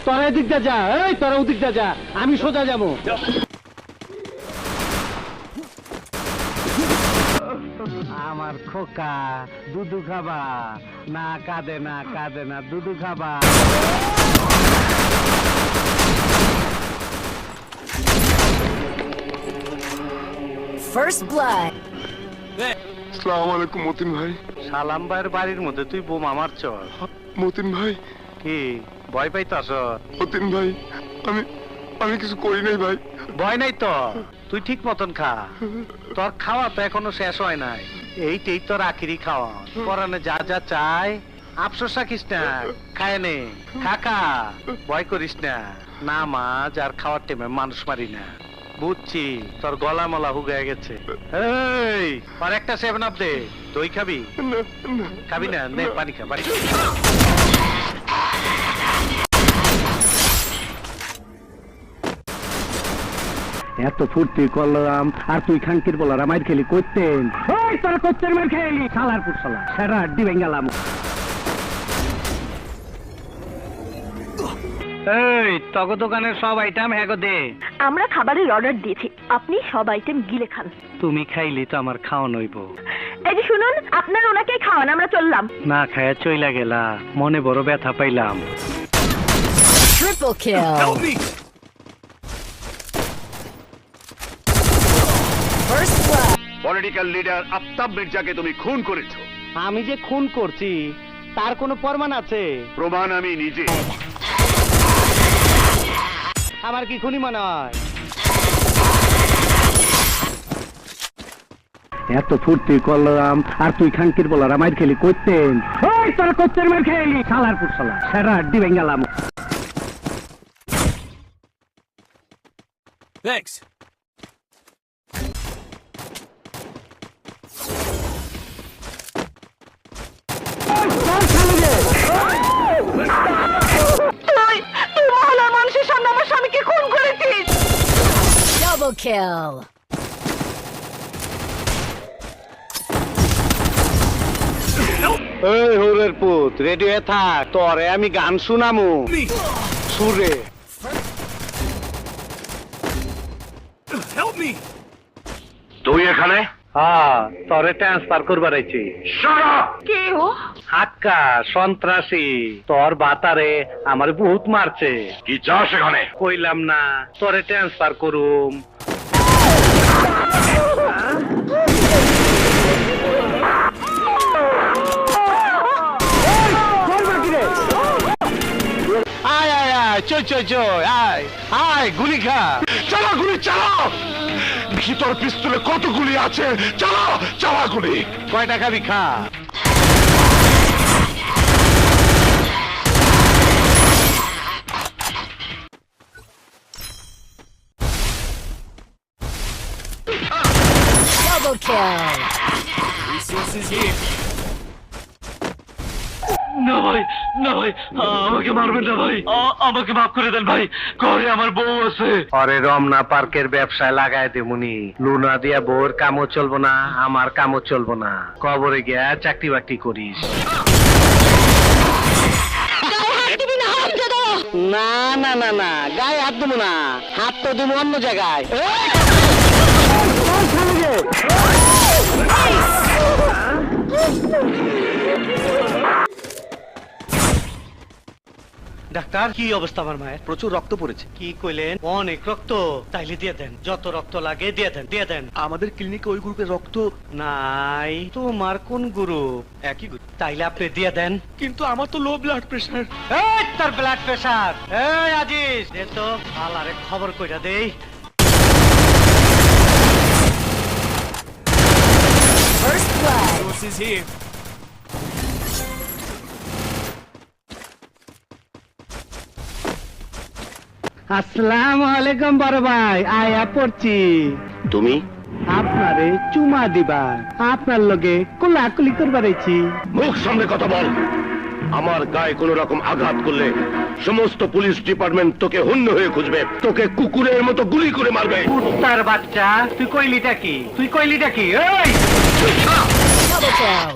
তোরা এদিকটা যা, এই তোরা ওদিকটা যা, আমি সোজা যাবো। আমার খোকা দুধু খাবা না, কাঁদে না কাঁদে না, দুধু খাবা। First blood. আসসালামু আলাইকুম মতিন ভাই। সালাম ভাইয়ের বাড়ির মধ্যে তুই বোমা মারছ? মতিন ভাই, কি ভয় পাইতাছ? মতিন ভাই, আমি কিছু করি নাই ভাই। ভয় নাই তো, তুই ঠিক মতন খা। তোর খাওয়া তো এখনো শেষ হয় নাই, এইটাই তোর আখিরি খাওয়া। পরানে যা যা চাই আফসোস রাখিস না, খায় নে, খাকা, ভয় করিস না। নামাজ আর খাওয়ার টাইমে মানুষ মারি না, বুঝছি। তোর গলা মলা হুগায় গেছে। এই আর একটা 7 আপ দে। দই খাবি? খাবি না? নে পানি খা, পানি। এত ফুর্তি করলাম আর তুই খাঙ্কির বলার মার খেলি করতেন। ওই তোরা করতেন মার খেলি শালার পুর শালা, সারা আড্ডি ভেঙ্গালাম। এই তগ দোকানের সব আইটেম হ্যাগো দে। আমরা খাবারের অর্ডার দিয়েছি, আপনি সব আইটেম গিলে খান। তুমি খাইলি তো আমার খাওয়া নইব। এই যে শুনুন, আপনার ওনাকে খাওয়ান, আমরা চললাম। না খায়া চইলা গেলা, মনে বড় ব্যথা পাইলাম। Triple kill. First blood. Political leader Aftab মির্জাকে তুমি খুন করেছো। আমি যে খুন করছি তার কোনো প্রমাণ আছে? প্রমাণ আমি নিজে। আমার কি খুনি মনে হয়? এত ফুর্তি করলাম আর তুই খাঙ্কির বলার মার খেলি করতেন। ওই তোরা করতেন মার খেলি শালার পুর শালা, সারা আড্ডি ভেঙ্গালাম। Thanks. তুই মহলার মানুষের সামনে আমার স্বামীকে খুন করেছিস। Double kill. এই হোরের পুত, রেডি হয়ে থাক, তোরে আমি গান শুনামু। সুরে Help me! তুই এখানে? হ্যাঁ, তোরে ট্রান্সফার করবার আইছি। Shut up! কে ও? হাক্কা সন্ত্রাসী, তোর বাতারে আমার বহুত মারছে। কি চাস এখানে? কইলাম না তোরে ট্রান্সফার করুম। আয় আয় আয়, চল চল চল, আয় আয়, গুলি খা। চালা গুলি চালাও! ভিতর পিস্তলে কত গুলি আছে? চালাও, চালা গুলি! কয়টা খাবি খা। Double kill. Resources here. না ভাই, না ভাই, আমাকে মারবেন না ভাই, আমাকে মাফ করে দেন ভাই, ঘরে আমার বউ আছে। আরে রমনা পার্কের ব্যবসায় লাগাই দেবনি, লুনা দিয়া বউর কামও চলবো না, আমার কামও চলবো না। কবরে গিয়া চাকরি বাকরি করিস। না না না না, গায়ে হাত দেবো না, হাত তো দেবো অন্য জায়গায়। ডাক্তার, কি অবস্থা আমার মায়ের? প্রচুর রক্ত পড়েছে। কি কইলেন? অনেক রক্ত? তাইলে দিয়ে দেন, যত রক্ত লাগে দিয়ে দেন, দিয়ে দেন। আমাদের ক্লিনিকে ওই গ্রুপের রক্ত নাই। তোমার কোন গ্রুপ? একই গ্রুপ। তাইলে আপনি দিয়ে দেন। কিন্তু আমার তো লো ব্লাড প্রেশার। এই তোর ব্লাড প্রেসার। এই আজিজ, দে তো, আলারে খবর কইরা দেই। First blood. Resources here. আসসালামু আলাইকুম বড় ভাই, আয়া পড়ছি। তুমি? আপনারে চুমা দিবা, আপনার লগে কোলাকুলি করবার আইছি। মুখ সামনে কথা বল। আমার গায়ে কোন রকম আঘাত করলে সমস্ত পুলিশ ডিপার্টমেন্ট তোকে হন্য হয়ে খুঁজবে, তোকে কুকুরের মতো গুলি করে মারবে। কুত্তার বাচ্চা, তুই কইলিটা কি? তুই কইলিটা কি? এই Double kill.